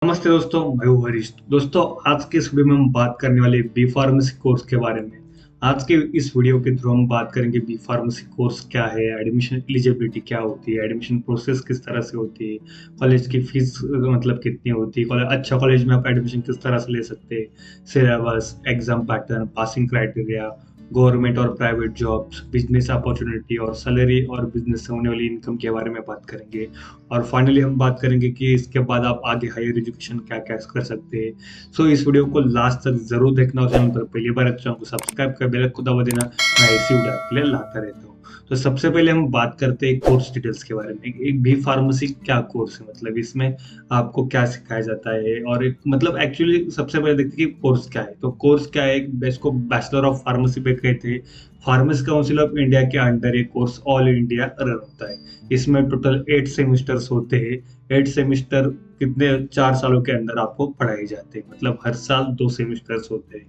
नमस्ते दोस्तों, मैं हूँ हरीश। दोस्तों, आज के इस वीडियो में हम बात करने वाले बी फार्मेसी कोर्स के बारे में। आज के इस वीडियो के थ्रू हम बात करेंगे बी फार्मेसी कोर्स क्या है, एडमिशन एलिजिबिलिटी क्या होती है, एडमिशन प्रोसेस किस तरह से होती है, कॉलेज की फीस मतलब कितनी होती है, अच्छा कॉलेज में आप एडमिशन किस तरह से ले सकते हैं, syllabus, exam pattern, passing criteria, government और प्राइवेट जॉब्स, बिजनेस अपॉर्चुनिटी और सैलरी और बिजनेस से होने वाली इनकम के बारे में बात करेंगे। और फाइनली हम बात करेंगे कि इसके बाद आप आगे हायर एजुकेशन क्या-क्या कर सकते हैं। सो इस वीडियो को लास्ट तक ज़रूर देखना और चैनल पर पहली बार है तो चैनल को सब्सक्राइब कर बेल को दबा देना। मैं ऐसी वीडियो आपके लिए लाता रहता हूँ। तो सबसे पहले हम बात करते हैं कोर्स डिटेल्स के बारे में। एक बी फार्मेसी क्या कोर्स है, मतलब इसमें आपको क्या सिखाया जाता है, और एक मतलब एक्चुअली सबसे पहले देखते हैं कि कोर्स क्या है। तो कोर्स क्या है, इसको बैचलर ऑफ फार्मेसी पे कहते हैं। फार्मेसी काउंसिल ऑफ इंडिया के अंडर ये कोर्स ऑल इंडिया रन होता है। इसमें टोटल 8 सेमेस्टर्स होते हैं। 8 सेमेस्टर कितने 4 सालों के अंदर आपको पढ़ाए जाते हैं, मतलब हर साल 2 सेमेस्टर्स होते हैं।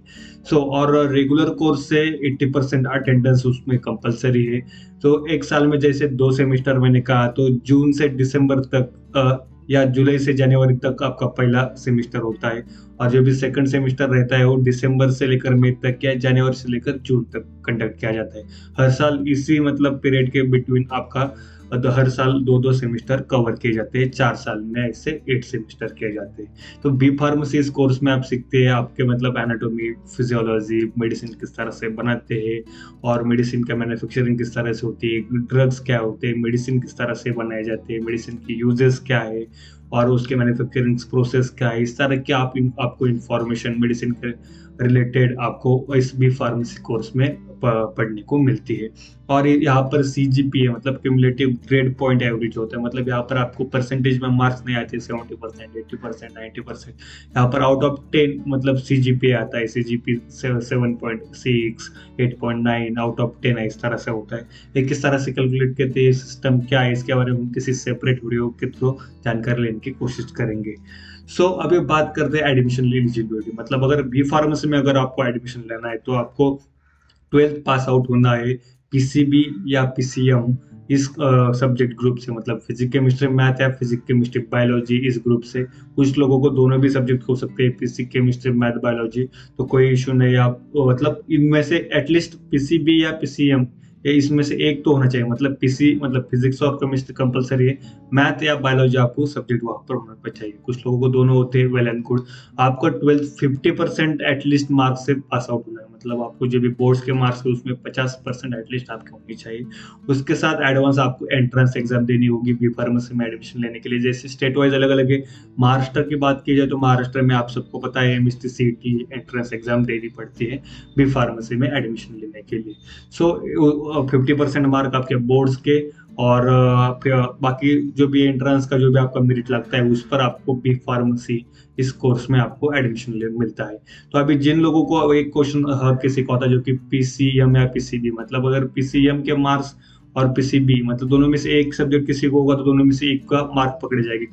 और रेगुलर कोर्स से 80% अटेंडेंस उसमें कंपलसरी है। तो एक साल में जैसे 2 सेमेस्टर मैंने कहा, तो जून से दिसंबर तक या जुलाई से जनवरी तक आपका पहला सेमेस्टर होता है, और जो भी सेकंड सेमेस्टर रहता है वो दिसंबर से लेकर मई तक या जनवरी से लेकर जून तक कंडक्ट किया जाता है। हर साल इसी मतलब पीरियड के बिटवीन आपका हर साल 2-2 सेमेस्टर कवर किए जाते हैं। 4 साल में ऐसे 8 सेमेस्टर किए जाते हैं। तो बी फार्मेसी इस कोर्स में आप सीखते हैं आपके मतलब एनाटॉमी, फिजियोलॉजी, मेडिसिन किस तरह से बनाते हैं, और मेडिसिन का मैन्युफैक्चरिंग किस तरह से होती है, ड्रग्स क्या होते हैं, मेडिसिन किस तरह से बनाए जाते हैं, मेडिसिन की यूजेस क्या है, और उसके मैन्युफैक्चरिंग प्रोसेस क्या है। इस तरह की आपको इन्फॉर्मेशन मेडिसिन के रिलेटेड आपको इस बी फार्मेसी कोर्स में पढ़ने को मिलती है। और यहाँ पर सीजीपीए मतलब क्यूमुलेटिव ग्रेड पॉइंट एवरेज होता है, मतलब यहाँ पर आपको परसेंटेज में मार्क्स नहीं आते 70%, 80%, 90%। यहाँ पर आउट ऑफ 10 मतलब सीजीपीए आता है। सीजीपी 7.6, 8.9 आउट ऑफ 10 है, इस तरह से होता है। ये किस तरह से कैलकुलेट करते हैं, सिस्टम क्या है, इसके बारे में हम किसी सेपरेट वीडियो के थ्रू जानकारी लेने की कोशिश करेंगे। अभी बात करते हैं एडमिशन एलिजिबिलिटी, मतलब अगर बी फार्मेसी में अगर आपको एडमिशन लेना है तो आपको 12th पास आउट होना है पीसीबी या पीसीएम इस सब्जेक्ट ग्रुप से, मतलब फिजिक्स केमिस्ट्री मैथ या फिजिक्स केमिस्ट्री बायोलॉजी इस ग्रुप से। कुछ लोगों को दोनों भी सब्जेक्ट हो सकते हैं, फिजिक्स केमिस्ट्री मैथ बायोलॉजी, तो कोई इशू नहीं। आप मतलब इनमें से एटलीस्ट पीसीबी या पीसीएम या इसमें से एक तो होना चाहिए, मतलब पीसी मतलब फिजिक्स और केमिस्ट्री कंपलसरी है, मैथ या बायोलॉजी आपको सब्जेक्ट वहां पर होना चाहिए। कुछ लोगों को दोनों होते हैं, वेल एंड गुड। आपको 12th 50% एटलीस्ट मार्क्स से पास आउट होना है, मतलब आपको जो भी बोर्ड्स के मार्क्स है उसमें 50% एटलीस्ट आपके होनी चाहिए। उसके साथ एडवांस आपको एंट्रेंस एग्जाम देनी होगी बी फार्मेसी में एडमिशन लेने के लिए। जैसे स्टेट वाइज अलग अलग है। महाराष्ट्र की बात की जाए तो महाराष्ट्र में आप सबको पता है एमएसटी सीईटी एंट्रेंस एग्जाम देनी पड़ती है बी फार्मेसी में एडमिशन लेने के लिए। 50% मार्क आपके बोर्ड्स के, और फिर बाकी जो भी एंट्रेंस का जो भी आपका मेरिट लगता है उस पर आपको बी फार्मेसी इस कोर्स में आपको एडमिशन मिलता है। तो अभी जिन लोगों को एक क्वेश्चन हर किसी का होता है जो कि पीसीएम या पीसीबी, मतलब अगर पीसीएम के मार्क्स और पीसीबी मतलब दोनों में से एक सब्जेक्ट किसी को होगा तो दोनों में से एक का मार्क पकड़े जाएंगे।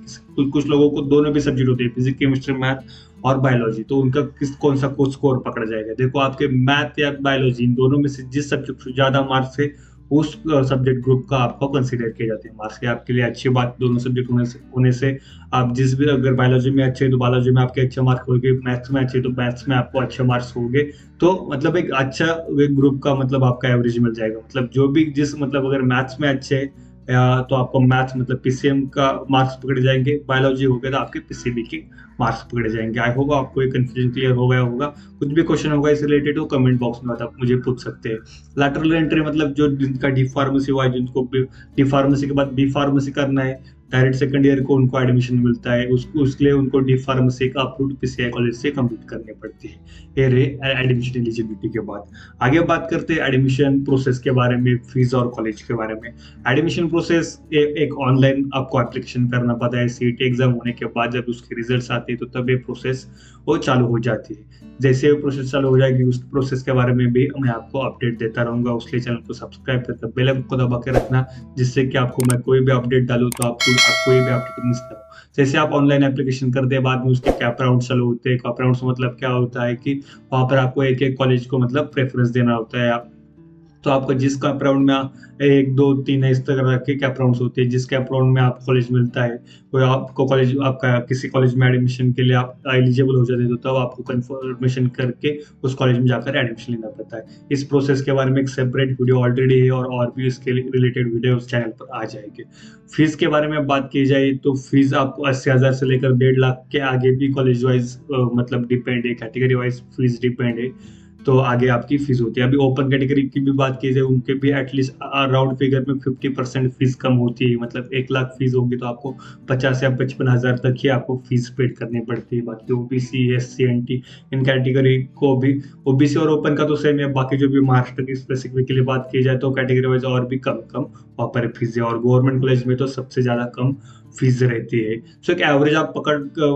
कुछ लोगों को दोनों भी सब्जेक्ट होते हैं, फिजिक्स केमिस्ट्री मैथ और बायोलॉजी, तो उनका कौन सा स्कोर पकड़ा जाएगा। देखो, आपके मैथ या बायोलॉजी इन दोनों में से जिस सब्जेक्ट से ज्यादा मार्क्स है उस सब्जेक्ट ग्रुप का आपको कंसीडर किए जाते हैं मार्क्स। ये आपके लिए अच्छी बात, दोनों सब्जेक्ट होने से आप जिस भी अगर बायोलॉजी में अच्छे हैं तो बायोलॉजी में आपके अच्छे मार्क्स होंगे, मैथ्स में अच्छे तो मैथ्स में आपको अच्छे मार्क्स होंगे। तो मतलब एक अच्छा एक ग्रुप का मतलब आपका एवरेज मिल जाएगा। मतलब जो भी जिस मतलब अगर मैथ्स में अच्छे हैं या तो आपको मैथ्स मतलब पीसीएम का मार्क्स पकड़े जाएंगे, बायोलॉजी हो गया तो आपके पीसीबी के मार्क्स पकड़े जाएंगे। आई होप आपको ये कंफ्यूजन क्लियर हो गया होगा। कुछ भी क्वेश्चन होगा इस रिलेटेड तो कमेंट बॉक्स में आप मुझे पूछ सकते हैं। लैटरल एंट्री मतलब जो जिनका डी फार्मेसी हुआ है, जिनको डी फार्मेसी के बाद बी फार्मेसी करना है, डायरेक्ट सेकंड ईयर को उनको एडमिशन मिलता है। उसके लिए उनको डी फार्मेसी का अप्रूव्ड पीसीआई कॉलेज से कंप्लीट करनी पड़ती है। ये रहे एडमिशन एलिजिबिलिटी के बाद। आगे बात करते हैं एडमिशन प्रोसेस के बारे में, फीस और कॉलेज के बारे में। एडमिशन प्रोसेस एक ऑनलाइन आपको एप्लीकेशन करना पड़ता है। सीईटी एग्जाम होने के बाद जब उसके रिजल्ट्स आते हैं तो तब ये प्रोसेस वो चालू हो जाती है। जैसे वो प्रोसेस चालू हो जाएगी उस प्रोसेस के बारे में भी मैं आपको अपडेट देता रहूंगा। उसके चैनल को सब्सक्राइब करके बेल आइकन को दबा के रखना, जिससे कि आपको मैं कोई भी अपडेट डालूं तो आपको कोई भी अपडेट मिस ना हो। जैसे आप ऑनलाइन एप्लीकेशन करते हैं, बाद में उसके कैप राउंड चालू होते हैं। कैप राउंड मतलब क्या होता है कि वहां पर आपको एक एक कॉलेज को मतलब प्रेफरेंस देना होता है। तो आपका जिस कैप राउंड में 1, 2, 3 इस तरह के कैप राउंड्स होते हैं, जिस कैप राउंड में आपको कॉलेज मिलता है, कोई आपको कॉलेज आपका किसी कॉलेज में एडमिशन के लिए आप एलिजिबल हो जाते हो, तो तब आपको कन्फर्मेशन करके उस कॉलेज में जाकर एडमिशन लेना पड़ता है। इस प्रोसेस के बारे में एक सेपरेट वीडियो ऑलरेडी है और भी इसके रिलेटेड वीडियो उस चैनल पर आ जाएगी। फीस के बारे में बात की जाए तो फीस आपको 80,000 से लेकर 1.5 लाख के आगे भी कॉलेज वाइज मतलब डिपेंड है, कैटेगरी वाइज फीस डिपेंड है। तो आगे आपकी फीस होती है। अभी ओपन कैटेगरी की भी बात की जाए, उनके भी एटलीस्ट राउंड फिगर में 50% फीस कम होती है। मतलब 1 लाख फीस होगी तो आपको 50 या 55,000 तक ही आपको फीस पेड करनी पड़ती है। बाकी ओबीसी, एससी, एनटी इन कैटेगरी को भी, ओबीसी और ओपन का तो सेम है। बाकी जो भी महाराष्ट्र की स्पेसिफिकली बात की जाए तो कैटेगरी वाइज और भी कम वहाँ पर फीस है, और गवर्नमेंट कॉलेज में तो सबसे ज्यादा कम फीस रहती है। सो एक एवरेज आप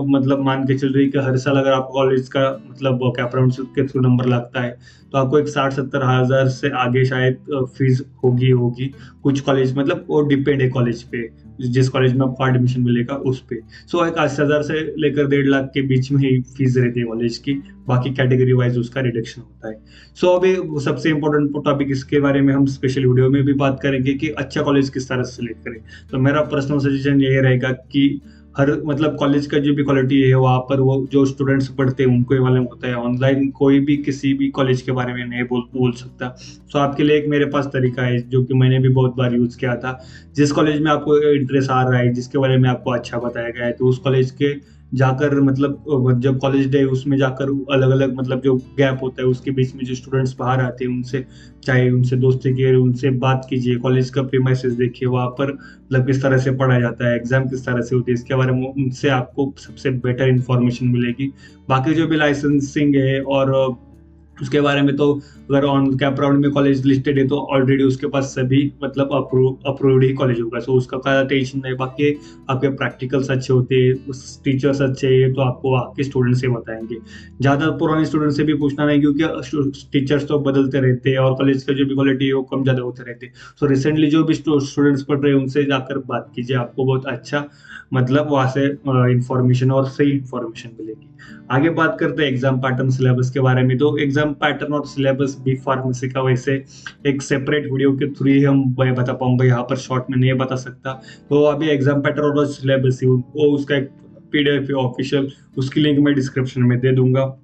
मतलब मान के चल रही है कि हर साल अगर आप कॉलेज का मतलब कैप राउंड के थ्रू नंबर लगता है तो आपको एक 60-70 हजार से आगे शायद फीस होगी। कुछ कॉलेज मतलब वो डिपेंड है कॉलेज पे, जिस कॉलेज में आपको एडमिशन मिलेगा उस पे। सो एक 80,000 से लेकर 1.5 लाख के बीच में ही फीस रहती है कॉलेज की। बाकी कैटेगरी वाइज उसका रिडक्शन होता है। सो अभी सबसे इम्पोर्टेंट टॉपिक इसके बारे में हम स्पेशल वीडियो में भी बात करेंगे कि अच्छा कॉलेज किस तरह से सिलेक्ट करें। तो मेरा पर्सनल सजेशन ये रहेगा कि हर मतलब कॉलेज का जो भी क्वालिटी है वहाँ पर वो जो स्टूडेंट्स पढ़ते हैं उनको ही मालूम होता है। ऑनलाइन कोई भी किसी भी कॉलेज के बारे में नहीं बोल सकता। सो आपके लिए एक मेरे पास तरीका है जो कि मैंने भी बहुत बार यूज किया था। जिस कॉलेज में आपको इंटरेस्ट आ रहा है, जिसके बारे में आपको अच्छा बताया गया है, तो उस कॉलेज के जाकर मतलब जब कॉलेज डे उसमें जाकर अलग अलग मतलब जो गैप होता है उसके बीच में जो स्टूडेंट्स बाहर आते हैं उनसे चाहे उनसे दोस्ती कीजिए, उनसे बात कीजिए, कॉलेज का प्रीमाइसेस देखिए, वहाँ पर मतलब किस तरह से पढ़ाया जाता है, एग्जाम किस तरह से होती है, इसके बारे में उनसे आपको सबसे बेटर इन्फॉर्मेशन मिलेगी। बाकी जो भी लाइसेंसिंग है और उसके बारे में तो अगर ऑन कैप राउंड में कॉलेज लिस्टेड है तो ऑलरेडी उसके पास सभी मतलब अप्रूव्ड ही कॉलेज होगा। सो उसका कोई टेंशन नहीं। बाकी आपके प्रैक्टिकल्स अच्छे होते हैं, उस टीचर्स अच्छे हैं तो आपको वहाँ के स्टूडेंट से बताएंगे। ज़्यादा पुराने स्टूडेंट से भी पूछना नहीं, क्योंकि टीचर्स तो बदलते रहते हैं और कॉलेज का जो भी क्वालिटी है वो कम ज़्यादा होते रहते हैं। सो रिसेंटली जो भी स्टूडेंट्स पढ़ रहे हैं उनसे जाकर बात कीजिए, आपको बहुत अच्छा मतलब वहाँ से इंफॉर्मेशन और सही इंफॉर्मेशन मिलेगी। आगे बात करते हैं एग्जाम पैटर्न सिलेबस के बारे में। तो एग्जाम पैटर्न और सिलेबस बी फार्मेसी का वैसे एक सेपरेट वीडियो के थ्रू ही हम मैं बता पाऊंगा, यहाँ पर शॉर्ट में नहीं बता सकता। तो अभी एग्जाम पैटर्न और सिलेबस ही वो उसका एक पीडीएफ ऑफिशियल, उसकी लिंक मैं डिस्क्रिप्शन में दे दूंगा।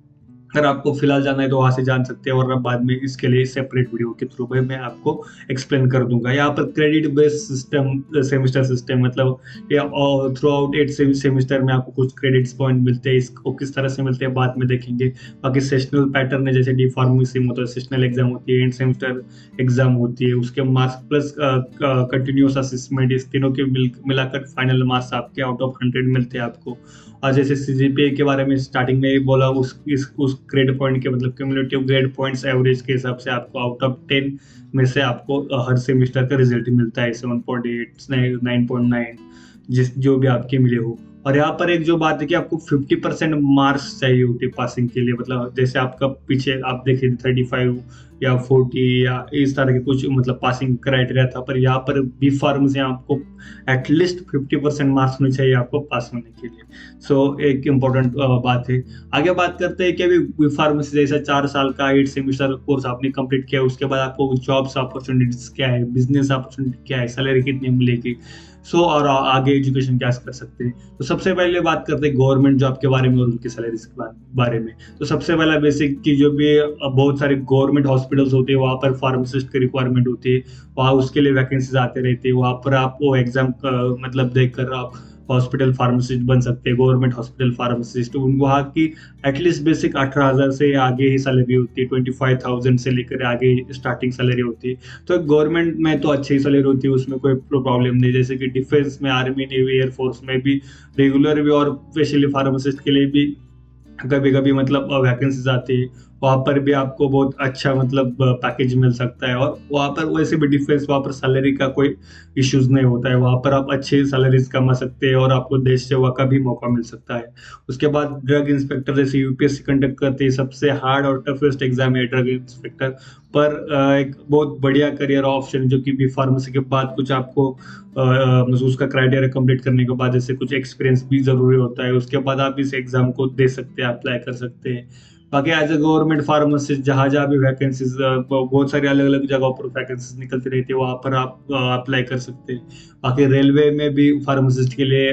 अगर आपको फिलहाल जाना है तो वहां से जान सकते हैं, वरना बाद में इसके लिए सेपरेट वीडियो के थ्रू में मैं आपको एक्सप्लेन कर दूंगा। यहाँ पर credit based system, semester system मतलब थ्रू आउट 8 सेमेस्टर में आपको कुछ क्रेडिट्स पॉइंट मिलते हैं। इसको किस तरह से मिलते हैं बाद में देखेंगे। बाकी सेशनल पैटर्न है, जैसे डी फार्मेसी मतलब सेशनल एग्जाम होती है, एंड सेमेस्टर एग्जाम होती है, उसके मार्क्स प्लस कंटिन्यूस असेसमेंट, इस तीनों के मिलाकर फाइनल मार्क्स आपके आउट ऑफ 100 मिलते हैं आपको। और जैसे सीजीपीए के बारे में स्टार्टिंग में ही बोला, उस ग्रेड पॉइंट के मतलब क्यूमुलेटिव ग्रेड पॉइंट्स एवरेज के हिसाब से आपको आउट ऑफ 10 में से आपको हर सेमेस्टर का रिजल्ट मिलता है 7.8, 9.9 जिस जो भी आपके मिले हो। और यहाँ पर एक जो बात है कि आपको 50% मार्क्स चाहिए होते पासिंग के लिए। मतलब जैसे आपका पीछे आप देखे 35 या 40 या इस तरह के कुछ मतलब पासिंग क्राइटेरिया था, पर यहाँ पर बी फार्म से आपको एटलीस्ट 50% मार्क्स होने चाहिए आपको पास होने के लिए। सो एक इम्पोर्टेंट बात है। आगे बात करते हैं कि अभी बी फार्मेसी जैसा 4 साल का 8 सेमेस्टर कोर्स आपने कंप्लीट किया, उसके बाद आपको जॉब्स अपॉर्चुनिटीज क्या है, बिजनेस अपॉर्चुनिटी क्या है, सैलरी कितनी मिलेगी, और आगे एजुकेशन क्या कर सकते हैं। तो सबसे पहले बात करते हैं गवर्नमेंट जॉब के बारे में और उनकी सैलरीज के बारे में। तो सबसे पहला बेसिक की जो भी बहुत सारे गवर्नमेंट हॉस्पिटल्स होते हैं वहाँ पर फार्मासिस्ट की रिक्वायरमेंट होती है, वहाँ उसके लिए वैकेंसीज आते रहते हैं। वहाँ पर आप वो एग्जाम मतलब देख कर आप हॉस्पिटल फार्मासिस्ट बन सकते हैं, गवर्नमेंट हॉस्पिटल फार्मासिस्ट। वहाँ की एटलीस्ट बेसिक 18,000 से आगे ही सैलरी होती है, 25,000 से लेकर आगे स्टार्टिंग सैलरी होती है। तो गवर्नमेंट में तो अच्छी सैलरी होती है, उसमें कोई प्रॉब्लम नहीं। जैसे कि डिफेंस में, आर्मी, नेवी, एयरफोर्स में भी रेगुलर भी और स्पेशली फार्मासिस्ट के लिए भी कभी कभी मतलब वैकेंसीज आती है, वहाँ पर भी आपको बहुत अच्छा मतलब पैकेज मिल सकता है। और वहाँ पर वैसे भी डिफेंस, वहाँ पर सैलरी का कोई इश्यूज नहीं होता है, वहाँ पर आप अच्छी सैलरीज कमा सकते हैं और आपको देश सेवा का भी मौका मिल सकता है। उसके बाद ड्रग इंस्पेक्टर जैसे यूपीएससी कंडक्ट करती है, सबसे हार्ड और टफेस्ट एग्जाम है ड्रग इंस्पेक्टर, पर एक बहुत बढ़िया करियर ऑप्शन जो कि बी फार्मेसी के बाद कुछ आपको उसका क्राइटेरिया कंप्लीट करने के बाद जैसे कुछ एक्सपीरियंस भी जरूरी होता है, उसके बाद आप इस एग्जाम को दे सकते हैं, अप्लाई कर सकते हैं। बाकी एज अ गवर्नमेंट फार्मासिस्ट जहाँ जहाँ भी वैकेंसीज बहुत सारी अलग अलग जगहों पर वैकेंसीज निकलती रहती है, वहाँ पर आप अप्लाई कर सकते हैं। बाकी रेलवे में भी फार्मासिस्ट के लिए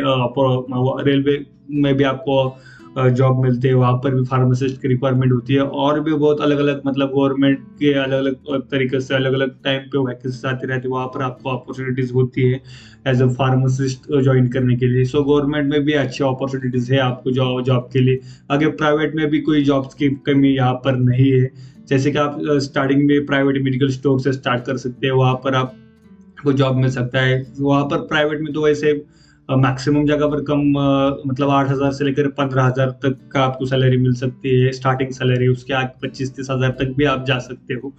रेलवे में भी आपको जॉब मिलती है, वहाँ पर भी फार्मासिस्ट की रिक्वायरमेंट होती है। और भी बहुत अलग अलग मतलब गवर्नमेंट के अलग अलग तरीके से अलग अलग टाइम पे वैकेंसी आती रहती है, वहाँ पर आपको अपॉर्चुनिटीज होती है एज अ फार्मासिस्ट ज्वाइन करने के लिए। सो गवर्नमेंट में भी अच्छी अपॉर्चुनिटीज है आपको जॉब जॉब के लिए। आगे प्राइवेट में भी कोई जॉब्स की कमी यहाँ पर नहीं है। जैसे कि आप स्टार्टिंग में प्राइवेट मेडिकल स्टोर से स्टार्ट कर सकते हैं, वहाँ पर आपको जॉब मिल सकता है। वहाँ पर प्राइवेट में तो वैसे मैक्सिमम जगह पर कम मतलब 8,000 से लेकर 15,000 तक का आपको सैलरी मिल सकती है, स्टार्टिंग सैलरी। उसके आगे 25-30 हजार तक भी आप जा सकते हो।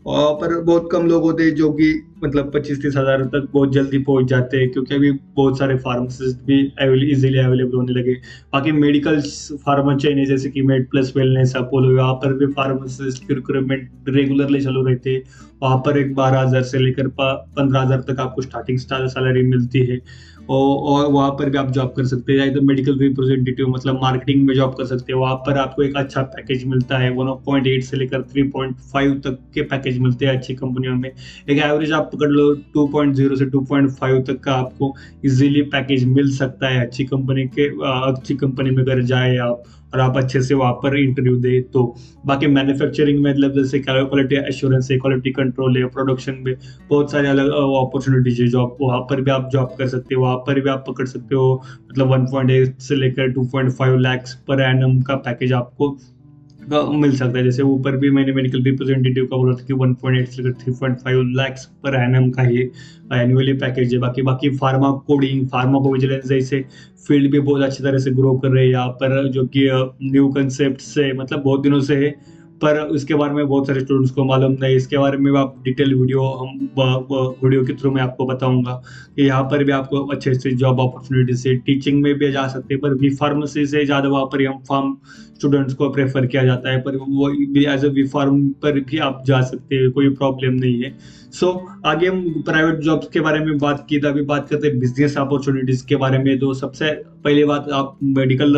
और पर बहुत कम लोग होते हैं जो कि मतलब 25-30 हजार तक बहुत जल्दी पहुंच जाते हैं, क्योंकि अभी बहुत सारे फार्मासिस्ट भी इजीली अवेलेबल होने लगे। बाकी मेडिकल फार्मा चेन है जैसे कि मेड प्लस वेलनेस अपोलो, वहाँ पर भी फार्मासिस्ट की रिक्रूटमेंट रेगुलरली चालू रहती है। वहाँ पर एक 12,000 से लेकर 15,000 तक आपको स्टार्टिंग सैलरी मिलती है। और वहाँ पर भी आप जॉब कर सकते हैं, या तो मेडिकल रिप्रेजेंटेटिव मतलब मार्केटिंग में जॉब कर सकते हैं। वहाँ पर आपको एक अच्छा पैकेज मिलता है, 1.8 से लेकर 3.5 तक के पैकेज मिलते हैं अच्छी कंपनियों में। एक एवरेज आप पकड़ लो 2.0 से 2.5 तक का आपको इजीली पैकेज मिल सकता है अच्छी कंपनी के। अच्छी कंपनी में अगर जाए आप और आप अच्छे से वहाँ पर इंटरव्यू दे तो। बाकी मैन्युफैक्चरिंग में मतलब जैसे क्वालिटी एश्योरेंस है, क्वालिटी कंट्रोल है, प्रोडक्शन में बहुत सारे अलग अपॉर्चुनिटीज है जॉब, वहाँ पर भी आप जॉब कर सकते हो। वहाँ पर भी आप पकड़ सकते हो मतलब 1.8 से लेकर 2.5 लाख पर एनम का पैकेज आपको मिल सकता है। जैसे ऊपर भी मैंने मेडिकल रिप्रेजेंटेटिव का बोला था कि 1.8 से लेकर 3.5 लाख पर एनम का ये एनुअली पैकेज है। बाकी बाकी फार्मा कोडिंग, फार्माकोविजिलेंस जैसे फील्ड भी बहुत अच्छी तरह से ग्रो कर रहे हैं यहाँ पर, जो कि न्यू कंसेप्ट से मतलब बहुत दिनों से है, पर इसके बारे में बहुत सारे स्टूडेंट्स को मालूम नहीं। इसके बारे में आप डिटेल वीडियो के थ्रू मैं आपको बताऊंगा कि यहाँ पर भी आपको अच्छे अच्छे जॉब अपॉर्चुनिटी से टीचिंग में भी जा सकते हैं, पर बी फार्मेसी से ज़्यादा वहाँ पर एम फार्म स्टूडेंट्स को प्रेफर किया जाता है, पर वो भी एज अ बी फार्म पर भी आप जा सकते हैं, कोई प्रॉब्लम नहीं है। सो आगे हम प्राइवेट जॉब्स के बारे में बात की, अभी बात करते हैं बिजनेस अपॉर्चुनिटीज के बारे में। तो सबसे पहली बात, आप मेडिकल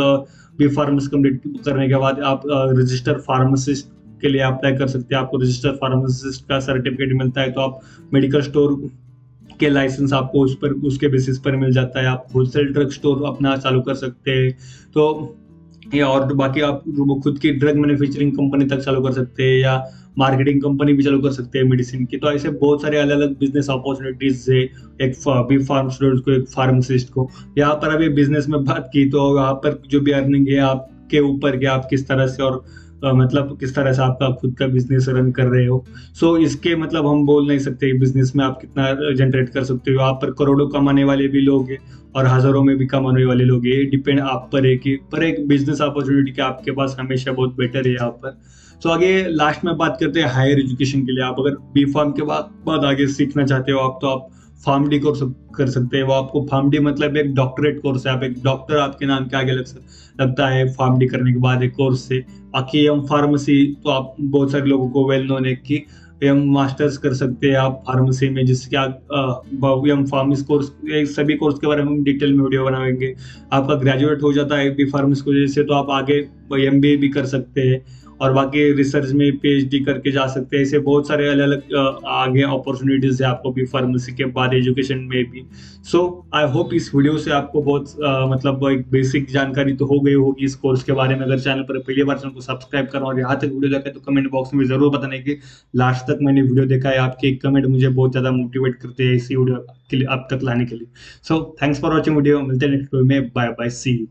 बी फार्मेसी कंप्लीट करने के बाद आप रजिस्टर फार्मासिस्ट के लिए अप्लाई कर सकते हैं। आपको रजिस्टर फार्मासिस्ट का सर्टिफिकेट मिलता है, तो आप मेडिकल स्टोर के लाइसेंस आपको उस पर उसके बेसिस पर मिल जाता है। आप होलसेल ड्रग स्टोर अपना चालू कर सकते हैं। तो या और बाकी आप खुद की ड्रग मैन्युफैक्चरिंग कंपनी तक चालू कर सकते हैं, या मार्केटिंग कंपनी भी चालू कर सकते हैं मेडिसिन की। तो ऐसे बहुत सारे अलग अलग बिजनेस अपॉर्चुनिटीज है एक बी फार्म स्टूडेंट को, एक फार्मासिस्ट को। यहाँ पर अभी बिजनेस में बात की तो यहाँ पर जो भी अर्निंग है आपके ऊपर कि आप किस तरह से और मतलब किस तरह से आपका खुद का बिजनेस रन कर रहे हो। सो इसके मतलब हम बोल नहीं सकते बिजनेस में आप कितना जनरेट कर सकते हो। आप पर करोड़ों कमाने वाले भी लोग हैं और हजारों में भी कमाने वाले लोग हैं, डिपेंड आप पर है कि पर एक बिजनेस अपॉर्चुनिटी के आपके पास हमेशा बहुत बेटर है यहाँ पर। सो आगे लास्ट में बात करते हैं हायर एजुकेशन के लिए। आप अगर बी फार्म के बाद आगे सीखना चाहते हो आप, तो आप फार्म डी कोर्स कर सकते हैं। वो आपको फार्म डी मतलब एक डॉक्टरेट कोर्स है, आप एक डॉक्टर आपके नाम के आगे लगता है फार्म डी करने के बाद एक कोर्स से। बाकी एम फार्मेसी तो आप बहुत सारे लोगों को वेल नोन है कि एम मास्टर्स कर सकते हैं आप फार्मेसी में, जिसके आप एम फार्मेसी कोर्स, सभी कोर्स के बारे में हम डिटेल में वीडियो बनाएंगे। आपका ग्रेजुएट हो जाता है बी फार्मेसी को जैसे, तो आप आगे एमबीए भी कर सकते हैं और बाकी रिसर्च में पीएचडी करके जा सकते हैं। ऐसे बहुत सारे अलग अलग आगे अपॉर्चुनिटीज है आपको भी फार्मेसी के बाद एजुकेशन में भी। सो आई होप इस वीडियो से आपको बहुत मतलब एक बेसिक जानकारी तो हो गई होगी इस कोर्स के बारे में। अगर चैनल पर पहली बार चैनल को सब्सक्राइब करना और यहाँ तक वीडियो देखा तो कमेंट बॉक्स में जरूर बताने कि लास्ट तक मैंने वीडियो देखा है। आपके एक कमेंट मुझे बहुत ज्यादा मोटिवेट करते हैं इसी वीडियो के लिए आप तक लाने के लिए। So thanks for watching video, मिलते हैं नेक्स्ट वीडियो में। Bye bye, see you.